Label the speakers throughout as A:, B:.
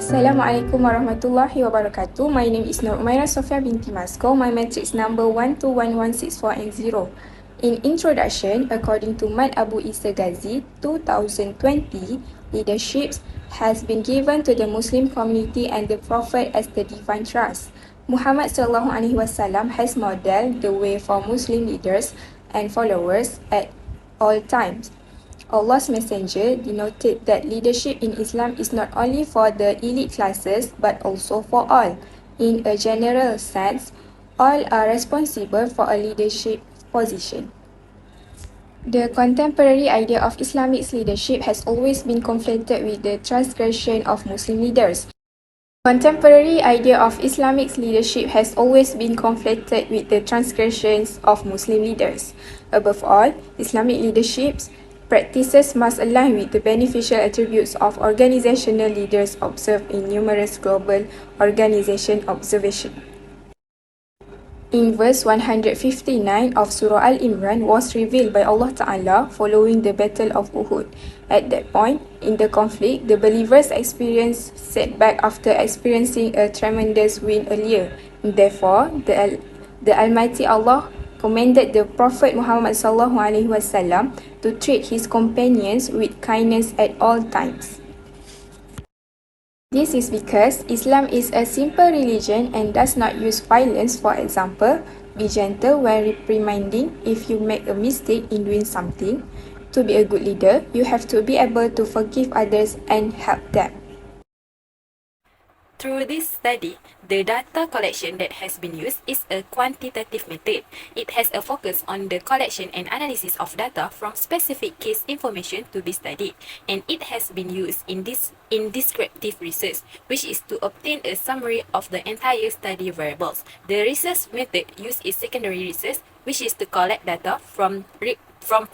A: Assalamualaikum warahmatullahi wabarakatuh. My name is UMAIRAH Sofia binti MASKOR. My matrix number 1211648. In introduction, according to Mat Abu Isa Ghazi, 2020, leadership has been given to the Muslim community and the Prophet as the divine trust. Muhammad SAW has modeled the way for Muslim leaders and followers at all times. Allah's Messenger denoted that leadership in Islam is not only for the elite classes but also for all. In a general sense, all are responsible for a leadership position. The contemporary idea of Islamic leadership has always been conflated with the transgression of Muslim leaders. Contemporary idea of Islamic leadership has always been conflated with the transgressions of Muslim leaders. Above all, Islamic leadership's practices must align with the beneficial attributes of organizational leaders observed in numerous global organization observation. In verse 159 of Surah Al-Imran was revealed by Allah Ta'ala following the Battle of Uhud. At that point in the conflict, the believers experienced setback after experiencing a tremendous win earlier. Therefore, the Almighty Allah commanded the Prophet Muhammad SAW to treat his companions with kindness at all times. This is because Islam is a simple religion and does not use violence. For example, be gentle when reprimanding if you make a mistake in doing something. To be a good leader, you have to be able to forgive others and help them.
B: Through this study, the data collection that has been used is a quantitative method. It has a focus on the collection and analysis of data from specific case information to be studied, and it has been used in descriptive research, which is to obtain a summary of the entire study variables. The research method used is secondary research, which is to collect data from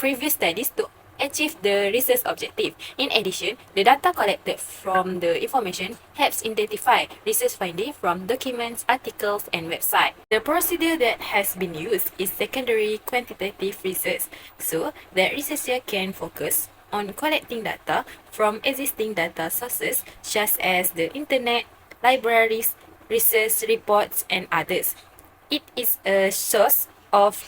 B: previous studies to achieve the research objective. In addition, the data collected from the information helps identify research findings from documents, articles, and websites. The procedure that has been used is secondary quantitative research, so that researcher can focus on collecting data from existing data sources such as the internet, libraries, research reports, and others. It is a source of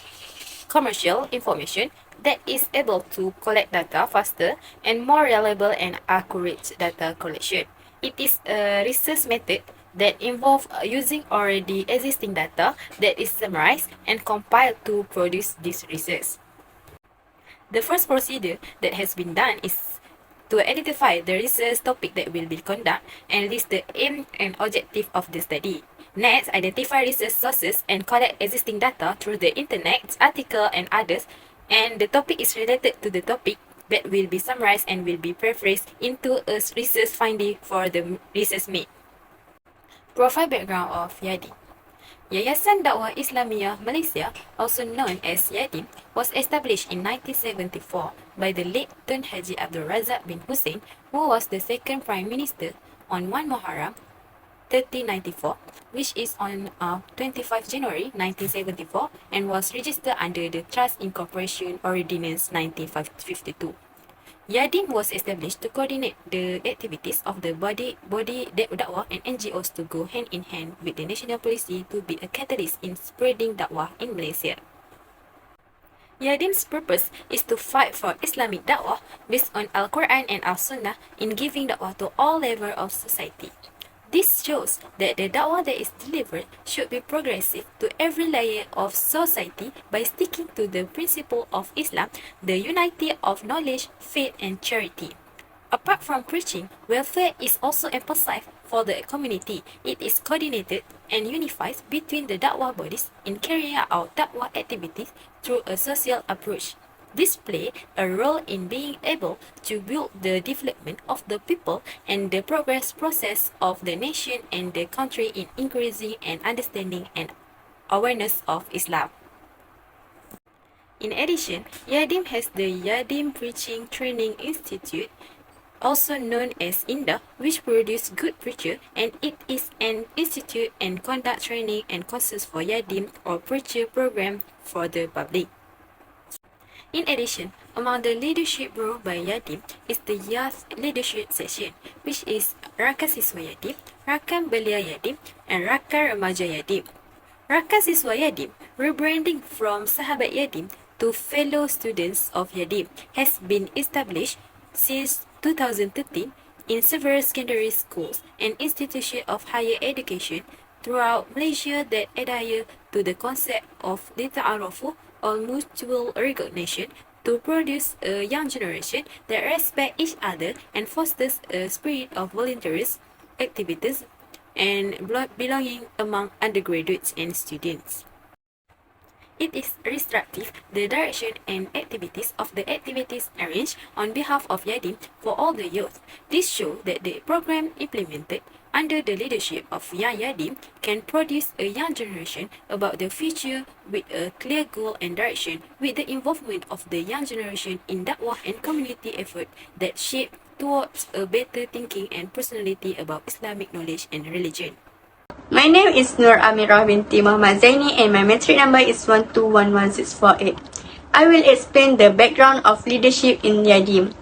B: commercial information that is able to collect data faster and more reliable and accurate data collection. It is a research method that involves using already existing data that is summarized and compiled to produce this research. The first procedure that has been done is to identify the research topic that will be conducted and list the aim and objective of the study. Next, identify research sources and collect existing data through the internet, article, and others, and the topic is related to the topic that will be summarized and will be paraphrased into a research finding for the research made. Profile background of Yadim. Yayasan Dakwah Islamiyah Malaysia, also known as Yadim, was established in 1974 by the late Tun Haji Abdul Razak bin Hussein, who was the second Prime Minister, on 1 Muharram 1394, which is on 25 January 1974, and was registered under the Trust Incorporation Ordinance 1952. Yadim was established to coordinate the activities of the body dakwah and NGOs to go hand in hand with the national policy to be a catalyst in spreading dakwah in Malaysia. Yadim's purpose is to fight for Islamic dakwah based on Al-Quran and Al-Sunnah in giving dakwah to all levels of society. This shows that the dakwah that is delivered should be progressive to every layer of society by sticking to the principle of Islam, the unity of knowledge, faith, and charity. Apart from preaching, welfare is also emphasized for the community. It is coordinated and unifies between the dakwah bodies in carrying out dakwah activities through a social approach. This plays a role in being able to build the development of the people and the progress process of the nation and the country in increasing and understanding and awareness of Islam. In addition, Yadim has the Yadim Preaching Training Institute, also known as INDA, which produces good preacher, and it is an institute and conduct training and courses for Yadim or preacher program for the public. In addition, among the leadership role by Yadim is the Youth Leadership Session, which is Rakan Siswa Yadim, Rakan Belia Yadim, and Rakan Remaja Yadim. Rakan Siswa Yadim, rebranding from Sahabat Yadim to Fellow Students of Yadim, has been established since 2013 in several secondary schools and institutions of higher education throughout Malaysia that adhere to the concept of Lita'arufu or mutual recognition to produce a young generation that respect each other and fosters a spirit of volunteers, activities, and belonging among undergraduates and students. It is restrictive the direction and activities of the activities arranged on behalf of Yadim for all the youth. This shows that the program implemented under the leadership of Young Yadim can produce a young generation about the future with a clear goal and direction, with the involvement of the young generation in dakwah and community effort that shape towards a better thinking and personality about Islamic knowledge and religion.
C: My name is Nur Amirah binti Muhammad ZAINI and my metric number is 1211648. I will explain the background of leadership in Yadim.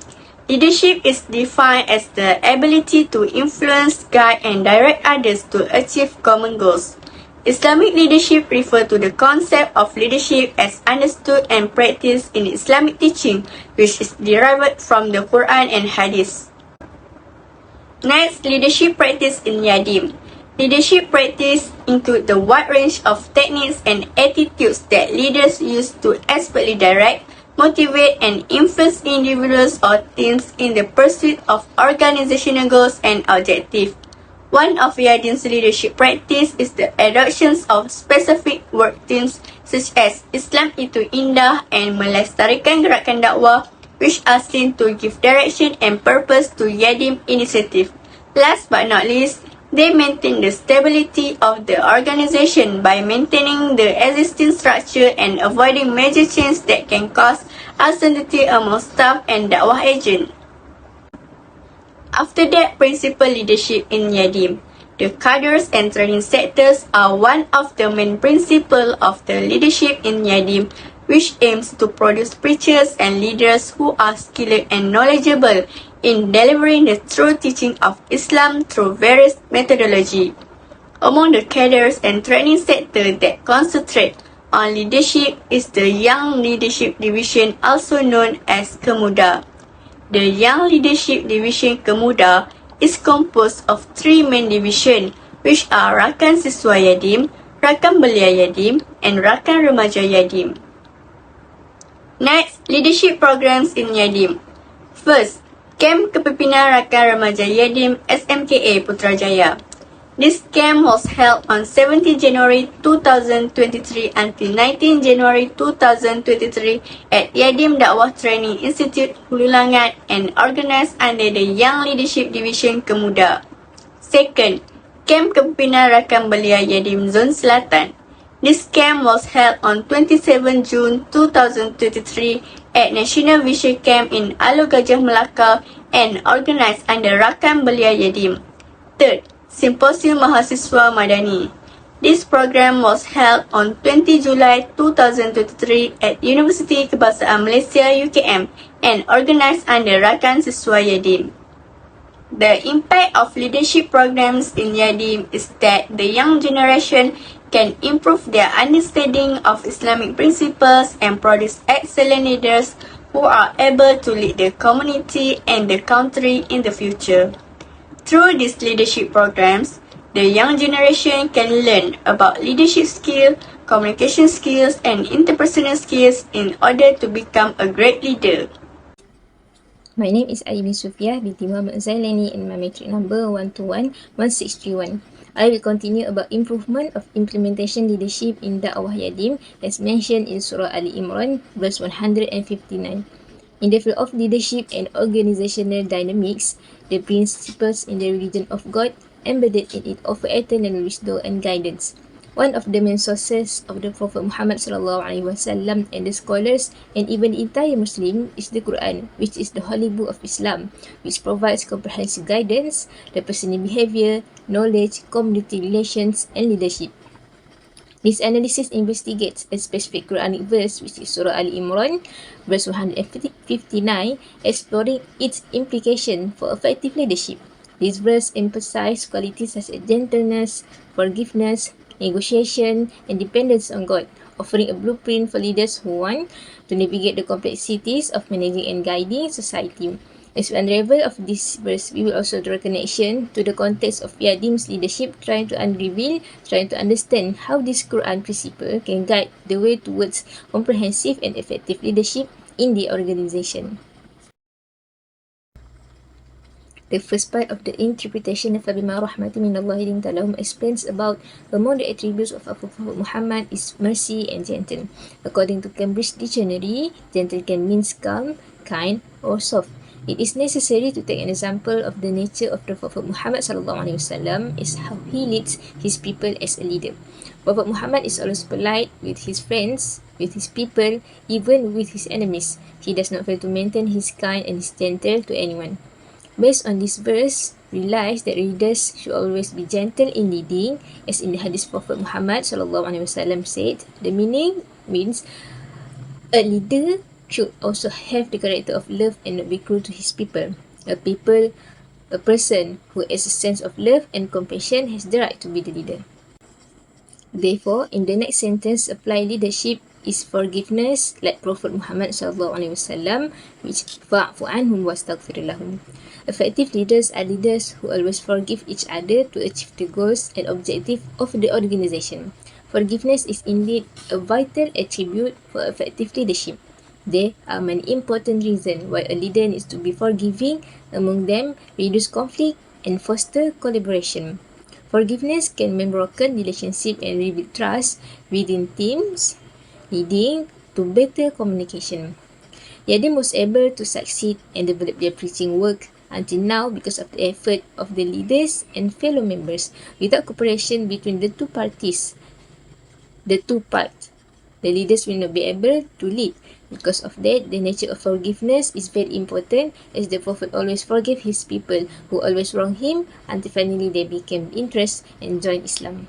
C: Leadership is defined as the ability to influence, guide and direct others to achieve common goals. Islamic leadership refers to the concept of leadership as understood and practiced in Islamic teaching, which is derived from the Quran and Hadith. Next, leadership practice in Yadim. Leadership practice include the wide range of techniques and attitudes that leaders use to expertly direct, motivate and influence individuals or teams in the pursuit of organizational goals and objectives. One of Yadim's leadership practice is the adoption of specific work themes such as Islam itu indah and melestarikan gerakan dakwah, which are seen to give direction and purpose to Yadim initiative. Last but not least, they maintain the stability of the organization by maintaining the existing structure and avoiding major changes that can cause uncertainty among staff and dakwah agent. After that, principal leadership in Yadim. The cadres and training sectors are one of the main principles of the leadership in Yadim, which aims to produce preachers and leaders who are skilled and knowledgeable in delivering the true teaching of Islam through various methodology. Among the cadres and training sector that concentrate on leadership is the Young Leadership Division, also known as Kemuda. The Young Leadership Division Kemuda is composed of three main divisions, which are Rakan Siswa Yadim, Rakan Belia Yadim, and Rakan Remaja Yadim. Next, leadership programs in Yadim. First, Camp Kepimpinan Rakan Remaja Yadim SMKA Putrajaya. This camp was held on 17 January 2023 until 19 January 2023 at Yadim Dakwah Training Institute, Hulu Langat and organized under the Young Leadership Division Kemuda. Second, Camp Kepimpinan Rakan Belia Yadim Zone Selatan. This camp was held on 27 June 2023 at National Vision Camp in Alor Gajah Melaka and organized under Rakan Belia Yadim. Third, Symposium Mahasiswa Madani. This program was held on 20 July 2023 at University Kebangsaan Malaysia UKM and organized under Rakan Siswa Yadim. The impact of leadership programs in Yadim is that the young generation can improve their understanding of Islamic principles and produce excellent leaders who are able to lead the community and the country in the future. Through these leadership programs, the young generation can learn about leadership skills, communication skills, and interpersonal skills in order to become a great leader.
D: My name is Adiba SUFIAH binti Muhammad ZAILANI and my metric number 1211631. I will continue about improvement of implementation leadership in Dakwah Yadim as mentioned in Surah Imran verse 159. In the field of leadership and organizational dynamics, the principles in the religion of God embedded in it offer eternal wisdom and guidance. One of the main sources of the Prophet Muhammad SAW and the scholars and even the entire Muslim is the Quran, which is the holy book of Islam, which provides comprehensive guidance, the personal behavior, knowledge, community relations, and leadership. This analysis investigates a specific Quranic verse, which is Surah Imran, verse 159, exploring its implication for effective leadership. This verse emphasizes qualities such as gentleness, forgiveness, negotiation, and dependence on God, offering a blueprint for leaders who want to navigate the complexities of managing and guiding society. As we unravel of this verse, we will also draw a connection to the context of Yadim's leadership, trying to understand how this Quran principle can guide the way towards comprehensive and effective leadership in the organization. The first part of the interpretation of فَبِمَا رَحْمَةٍ مِنَ اللَّهِ لِنْتَ لَهُمْ explains about among the attributes of Prophet Muhammad is mercy and gentle. According to Cambridge Dictionary, gentle can mean calm, kind, or soft. It is necessary to take an example of the nature of the Prophet Muhammad SAW is how he leads his people as a leader. Prophet Muhammad is always polite with his friends, with his people, even with his enemies. He does not fail to maintain his kind and is gentle to anyone. Based on this verse, realize that leaders should always be gentle in leading, as in the hadith Prophet Muhammad SAW said. The meaning means a leader should also have the character of love and not be cruel to his people. A person who has a sense of love and compassion has the right to be the leader. Therefore, in the next sentence, apply leadership is forgiveness, like Prophet Muhammad SAW, which fa'fu anhum wastaghfir lahum. Effective leaders are leaders who always forgive each other to achieve the goals and objectives of the organization. Forgiveness is indeed a vital attribute for effective leadership. There are many important reasons why a leader needs to be forgiving. Among them, reduce conflict and foster collaboration. Forgiveness can mend broken relationship and rebuild trust within teams, leading to better communication. Yadim was able to succeed and develop their preaching work until now because of the effort of the leaders and fellow members. Without cooperation between the two parts, the leaders will not be able to lead. Because of that, the nature of forgiveness is very important, as the Prophet always forgave his people who always wronged him until finally they became interested and joined Islam.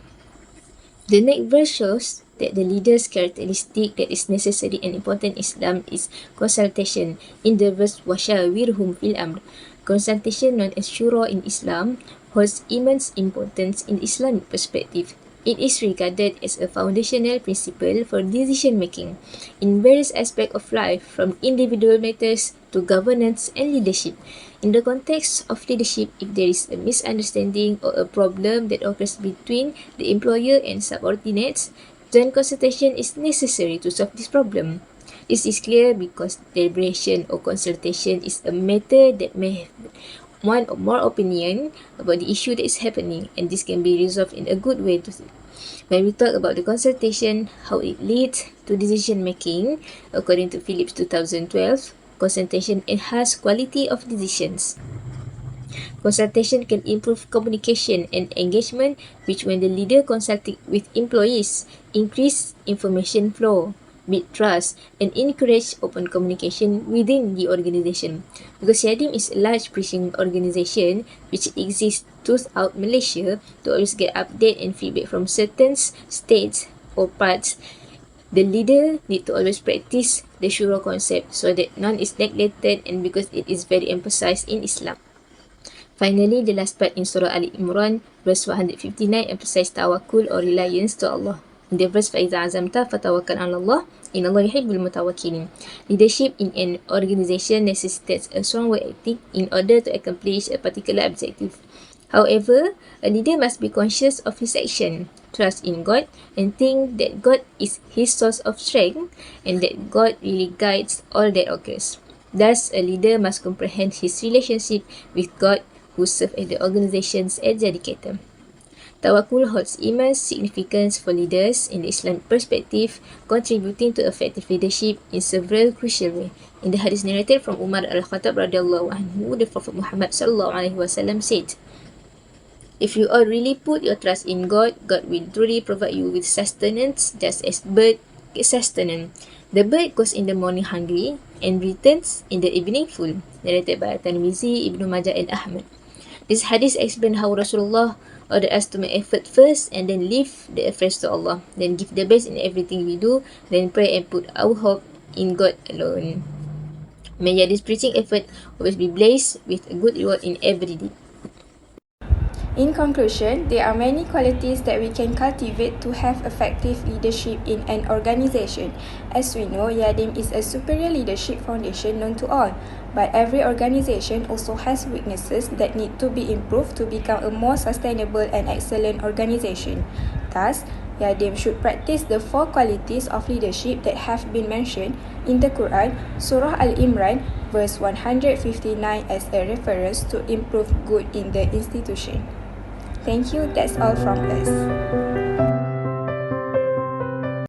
D: The next verse shows that the leader's characteristic that is necessary and important in Islam is consultation. In the verse وَشَاوِرْهُمْ فِي الْأَمْرِ, consultation known as Surah in Islam holds immense importance in Islamic perspective. It is regarded as a foundational principle for decision making in various aspects of life, from individual matters to governance and leadership. In the context of leadership, if there is a misunderstanding or a problem that occurs between the employer and subordinates, then consultation is necessary to solve this problem. This is clear because deliberation or consultation is a matter that may have one or more opinion about the issue that is happening, and this can be resolved in a good way. When we talk about the consultation, how it leads to decision making, according to Phillips 2012, consultation enhances quality of decisions. Consultation can improve communication and engagement, which when the leader consulting with employees, increase information flow, build trust, and encourage open communication within the organization. Because Yadim is a large preaching organization which exists throughout Malaysia, to always get update and feedback from certain states or parts, the leader need to always practice the Shura concept so that none is neglected, and because it is very emphasized in Islam. Finally, the last part in Surah Imran, verse 159, emphasizes tawakkul or reliance to Allah. In the verse, فَإِذَا عَزَمْتَ فَتَوَكَّلْ عَلَى اللَّهِ إِنَّ اللَّهَ يُحِبُّ الْمُتَوَكِّلِينَ. Leadership in an organization necessitates a strong work ethic in order to accomplish a particular objective. However, a leader must be conscious of his action, trust in God, and think that God is his source of strength and that God really guides all that occurs. Thus, a leader must comprehend his relationship with God, who serves as the organization's educator. Tawakkul holds immense significance for leaders in the Islamic perspective, contributing to effective leadership in several crucial ways. In the hadith narrated from Umar al-Khattab radhiyallahu anhu, the Prophet Muhammad SAW said, "If you all really put your trust in God, God will truly provide you with sustenance, just as bird gets sustenance. The bird goes in the morning hungry and returns in the evening full." Narrated by At-Tirmidzi, Ibn Majah, and Ahmad. This hadith explains how Rasulullah ordered us to make effort first and then leave the affairs to Allah, then give the best in everything we do, then pray and put our hope in God alone. May this preaching effort always be blessed with a good reward in every deed.
A: In conclusion, there are many qualities that we can cultivate to have effective leadership in an organization. As we know, Yadim is a superior leadership foundation known to all, but every organization also has weaknesses that need to be improved to become a more sustainable and excellent organization. Thus, Yadim should practice the 4 qualities of leadership that have been mentioned in the Quran, Surah Al-Imran, verse 159 as a reference to improve good in the institution. Thank you, that's all from us.